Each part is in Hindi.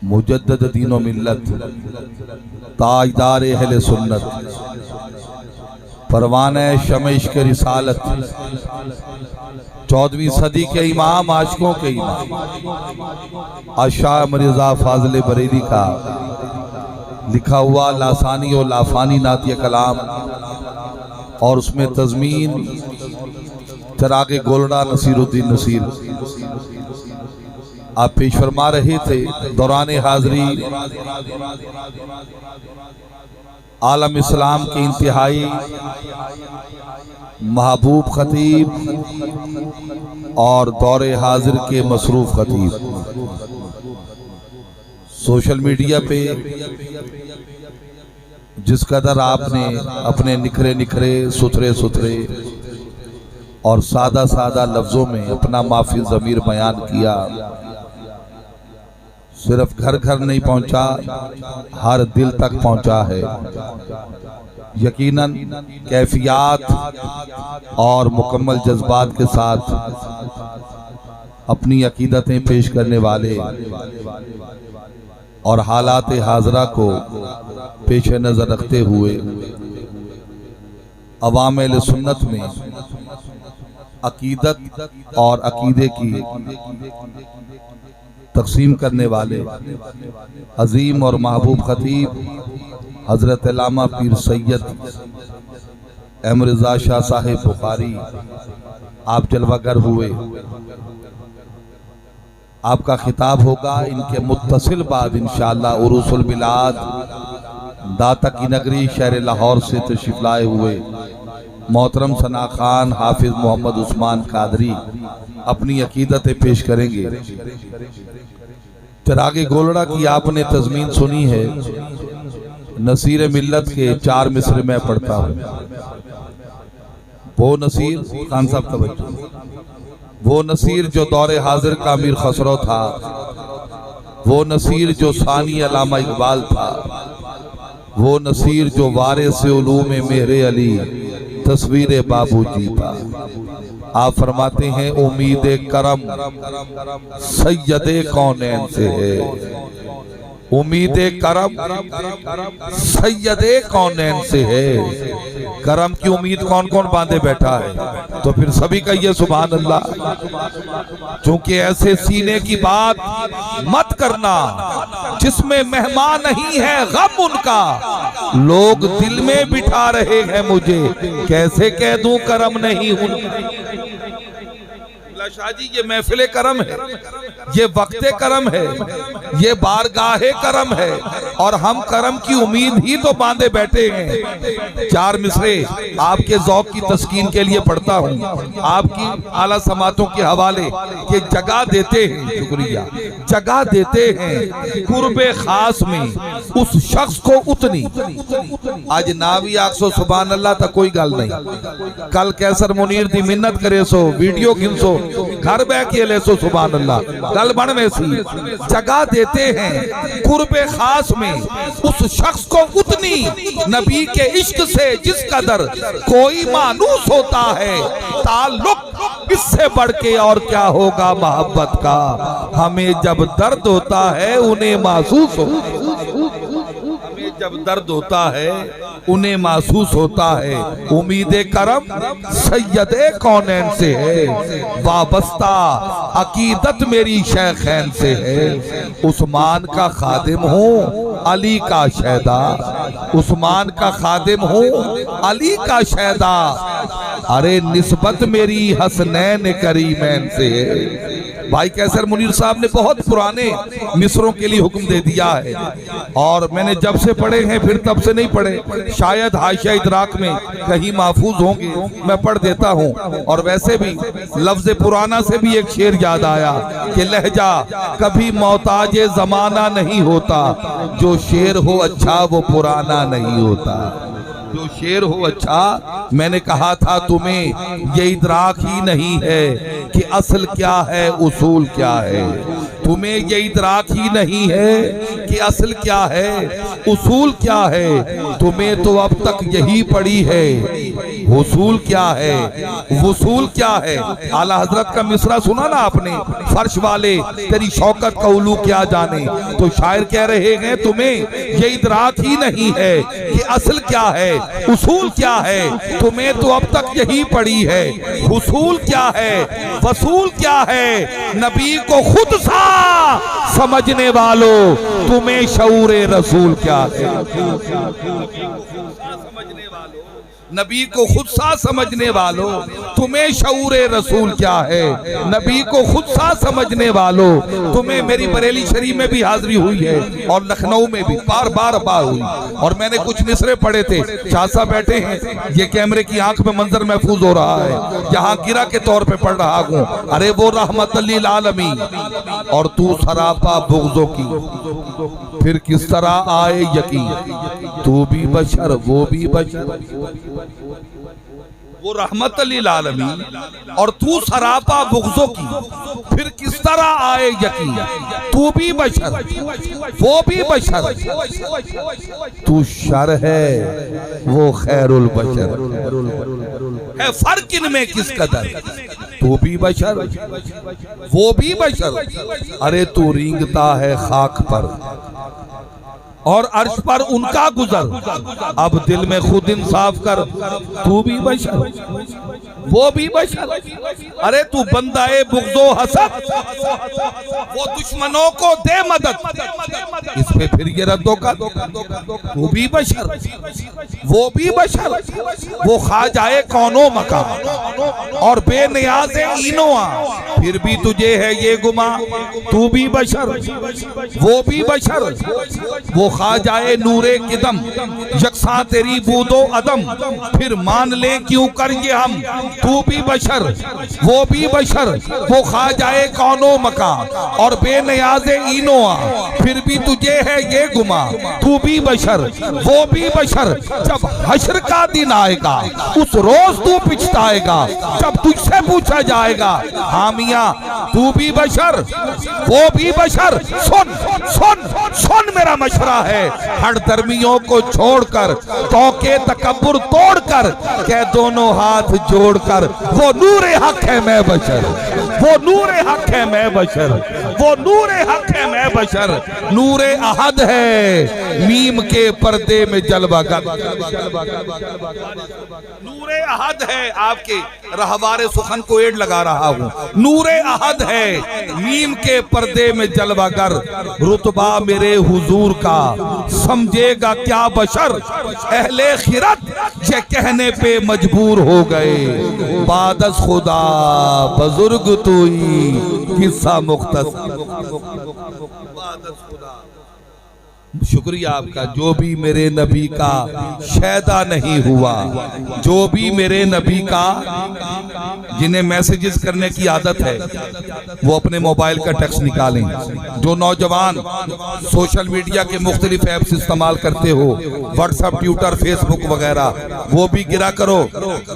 मुजद्दिद दीन व मिल्लत, ताजदार अहले सुन्नत, परवाने शमे इश्क रिसालत, 14वीं सदी के इमाम, आशिकों के इमाम शाह मिर्ज़ा फाज़िल बरेली का लिखा हुआ लासानी और लाफानी नातिया कलाम, और उसमें तज़मीन चिरागे गोलड़ा नसीरुद्दीन नसीर आप पेश फरमा रहे थे। दौरान हाज़री आलम इस्लाम के इंतहाई महबूब खतीब और दौरे हाजिर के मसरूफ खतीब, सोशल मीडिया पे जिस कदर आपने अपने निखरे निखरे सुथरे सुथरे और सादा सादा लफ्जों में अपना माफी ज़मीर बयान किया, सिर्फ घर घर नहीं पहुंचा, हर दिल तक पहुंचा है। यकीनन कैफियत और मुकम्मल जज्बात के साथ अपनी अकीदतें पेश करने वाले और हालात हाजरा को पेश नज़र रखते हुए अवाम अहले सुन्नत में अकीदत और अकीदे की तकसीम करने वाले अजीम और महबूब खतीब हजरत अल्लामा पीर सैयद अहमद रज़ा शाह साहिब बुखारी आप जलवागर हुए। आपका खिताब होगा इनके मुत्तसिल बाद इंशाअल्लाह उरूसुल बिलाद दाता की नगरी शहर लाहौर से तशरीफ लाए हुए मोहतरम सना खान हाफिज मोहम्मद उस्मान कादरी अपनी अकीदतें पेश करेंगे। चिरागे गोलड़ा की आपने तज़मीन सुनी है, नसीर मिल्लत के 4 मिसरे में पढ़ता हूँ। वो नसीर खान साहब तवज्जो, वो नसीर जो दौरे हाजिर का अमीर खसरो था, वो नसीर जो सानी अल्लामा इकबाल था, वो नसीर जो वारिस उलूम मेरे अली तस्वीर बाबूजी था। आप फरमाते हैं उम्मीद करम सैयदे कौनैन से है, उम्मीद करम सैयदे कौनैन से है। करम की उम्मीद कौन कौन बांधे बैठा है? तो फिर सभी कहिए सुभान अल्लाह। क्योंकि ऐसे सीने की बात मत करना जिसमें मेहमान नहीं है गम उनका, लोग दिल में बिठा रहे हैं मुझे, कैसे कह दूं करम नहीं उनका। शाह जी ये महफिले करम है, ये वक्ते करम है, ये बारगाहे करम है, और हम करम की उम्मीद ही तो बांधे बैठे हैं। 4 मिसरे आपके ज़ौक़ की तस्कीन के लिए पढ़ता हूँ, आपकी आला समातों के हवाले ये जगह देते हैं, शुक्रिया, जगह देते हैं कुर्बे खास में उस शख्स को उतनी। आज नावी आखसो सुभान अल्लाह तक कोई गल नहीं, कल कैसर मुनीर दी मिन्नत करे सो वीडियो गिनसो घर बह के ले सो सुभान अल्लाह, गल बन में सी जगह देते हैं कुर्बे खास में उस शख्स को उतनी नबी के इश्क से जिस कदर कोई मानूस होता है। ताल्लुक इससे बढ़ के और क्या होगा मोहब्बत का, हमें जब दर्द होता है उन्हें महसूस हो, जब दर्द होता है उन्हें महसूस होता है। उम्मीदे करम सैयदे कौनैन से है, वाबस्ता अकीदत मेरी शेखैन से है। उस्मान का खादिम हूँ अली का शहदा, उस्मान का खादिम हूँ अली का शहदा, अरे निस्बत मेरी हसनैन करीमैन से है। भाई कैसर मुनीर साहब ने बहुत पुराने मिसरों के लिए हुक्म दे दिया है, और मैंने जब से पढ़े हैं फिर तब से नहीं पढ़े, शायद हाशिया इदराक में कहीं महफूज होंगे, मैं पढ़ देता हूँ। और वैसे भी लफ्ज पुराना से भी एक शेर याद आया कि लहजा कभी मोहताज जमाना नहीं होता, जो शेर हो अच्छा वो पुराना नहीं होता। जो शेर हो अच्छा, मैंने कहा था तुम्हें ये इदराक ही नहीं है कि असल क्या है उसूल क्या है, तुम्हें ये इदराक ही नहीं है कि असल क्या है उसूल क्या है, तुम्हें तो अब तक यही पड़ी है हुसूल क्या है, वसूल क्या है। आला हजरत का मिसरा सुना ना आपने, फर्श वाले तेरी शौकत का उलू क्या जाने। तो शायर कह रहे हैं तुम्हें ये इदराक ही नहीं है कि असल क्या है, उसूल क्या है। तुम्हें तो अब तक यही पड़ी है, हुसूल क्या है, वसूल क्या है। नबी को खुद सा समझने वालों तुम्हें शऊरे रसूल क्या है। नबी को खुद सा समझने वालों तुम्हें शऊरे रसूल क्या है। नबी को खुद सा समझने वालों तुम्हें, मेरी बरेली शरीफ में भी हाजिरी हुई है और लखनऊ में भी बार बार हुई। और मैंने कुछ मिसरे पढ़े थे, शाह साहब बैठे हैं, ये कैमरे की आंख में मंजर महफूज हो रहा है, यहाँ गिरा के तौर पे पढ़ रहा हूँ। अरे वो रहमत लिल आलमीन और तू सरापा बुग़्ज़ों की, फिर किस तरह आए यकीन। तू भी बशर वो भी बशर। वो रहमत लिल आलमीन और तू सरापा बुग़्ज़ों की, फिर किस तरह आए यकीन। तू भी बशर वो भी बशर, तू शर है वो खैरुल बशर है। फर्क इनमें किस कदर। तू भी बशर वो भी बशर। अरे तू रेंगता है खाक पर और अर्श पर उनका गुजर। अब दिल में खुद इंसाफ कर। तू भी बशर वो भी बशर। अरे तू बंदाए बुग़्ज़ो हसद, वो दुश्मनों को दे मदद। इस पे फिर ये रद्दो का। तू भी बशर वो भी बशर। वो खा जाए कौनो मकान और बेनियाज़े इनोआ, फिर भी तुझे है ये गुमा। तू भी बशर वो भी बशर। वो खा जाए नूरे किदम यकसा तेरी बूदो अदम, फिर मान ले क्यों कर ये हम। तू भी बशर वो भी बशर। वो खा जाए कौनो मकान और बेनियाज़े इनोआ, फिर भी तुझे है ये गुमा। तू भी बशर वो भी बशर। जब हश्र का दिन आएगा उस रोज तू पिछताएगा, जब तुझसे पूछा जाएगा हामिया। तू भी बशर वो भी बशर। सुन सुन सुन मेरा मशवरा है, हर धर्मियों को छोड़कर, तौके तकब्बुर तोड़कर, कह दोनों हाथ जोड़कर, वो नूरे हक है मैं बशर, वो नूरे हक है मैं बशर, वो नूरे हक है मैं बशर। नूरे अहद है मीम के पर्दे में जलवागर। नूरे अहद है, आपके रहवारे सुखन को एड लगा रहा हूँ। नूरे अहद है मीम के पर्दे में जलवागर। रुतबा मेरे हुजूर का समझेगा क्या बशर। अहले खिरत ये कहने पे मजबूर हो गए, बादस खुदा बुजुर्ग तोई किस्सा मुख्तसर। शुक्रिया आपका। जो भी मेरे नबी का शैदा नहीं हुआ, जो भी मेरे नबी का, जिन्हें मैसेजेस करने की आदत है वो अपने मोबाइल का टेक्स्ट निकालें। जो नौजवान सोशल मीडिया के मुख्तलिफ ऐप्स इस्तेमाल करते हो, व्हाट्सएप, ट्विटर, फेसबुक वगैरह, वो भी गिरा करो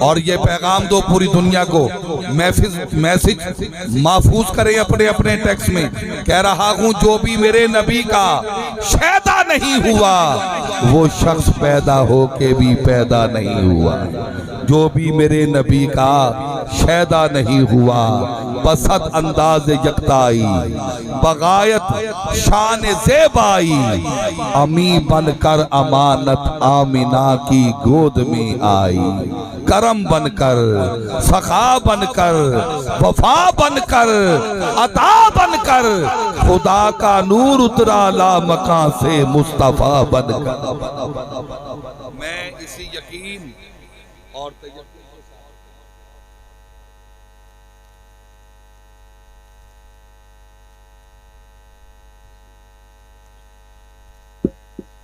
और ये पैगाम दो पूरी दुनिया को। मैसेज महफूज करें अपने अपने टेक्स्ट में। कह रहा हूं जो भी मेरे नबी का शैदा नहीं हुआ, वो शख्स पैदा होके भी पैदा नहीं हुआ। जो भी मेरे नबी का शैदा नहीं हुआ, बसत अंदाज यकताई, बगायत शान ज़ेबाई, अमी बनकर अमानत आमिना की गोद में आई। करम बनकर, सखा बनकर, वफा बनकर, अता बनकर, खुदा का नूर उतरा ला मकां से मुस्तफा बनकर। मैं इसी यकीन और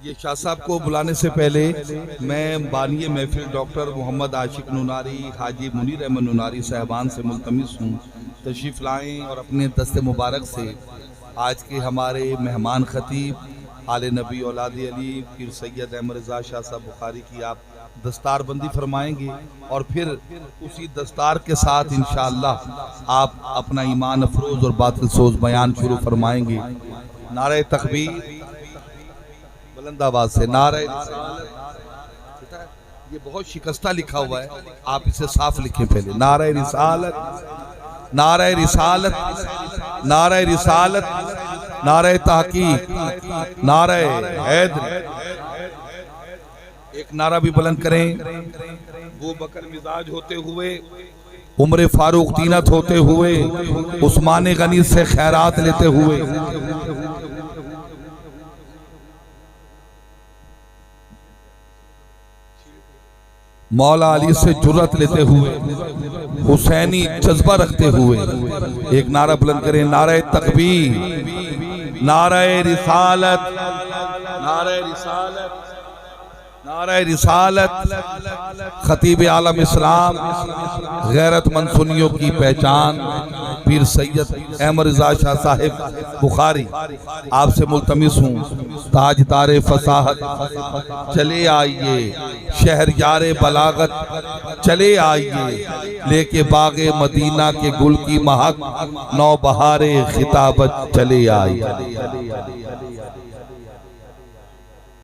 ये शाह साहब को बुलाने से पहले मैं बानिए महफिल डॉक्टर मोहम्मद आशिक नूनारी, हाजी मुनीर अहमद नूनारी साहबान से मुल्तमिस हूँ तशरीफ़ लाएँ और अपने दस्ते मुबारक से आज के हमारे मेहमान खतीब आले नबी औलाद अली पीर सैयद अहमद रज़ा शाह साहब बुखारी की आप दस्तार बंदी फरमाएंगे और फिर उसी दस्तार के साथ इंशाअल्लाह आप अपना ईमान अफरोज़ और बातिल सोज बयान शुरू फरमाएंगे। नारे तकबीर बुलंद आवाज से, नारे ये बहुत शिकस्ता लिखा हुआ है, आप इसे साफ लिखें पहले। नारे रिसालत, नारे रिसालत, नारे रिसालत, नारे तहकीक, नारे हैदर। एक नारा भी बुलंद करें। वो बकर मिजाज होते हुए, उम्र फारूक तीनत होते हुए, उस्मान गनी से खैरात लेते हुए, मौला अली से जुर्रत लेते हुए, हुसैनी जज्बा रखते हुए एक नारा बुलंद करें। नारे तकबीर, नारे रिसालत, नारे रिसालत, नारे रिसालत। खतीब आलम इस्लाम, गैरतमंद सुन्नियों की पहचान, पीर सैयद अहमद रज़ा शाह साहिब बुखारी, आपसे मुल्तमिस हूँ ताजदारे फसाहत चले आइए, शहरयारे बलागत चले आइए, लेके बागे मदीना के गुल की महक, नौ बहारे खिताबत चले आइए।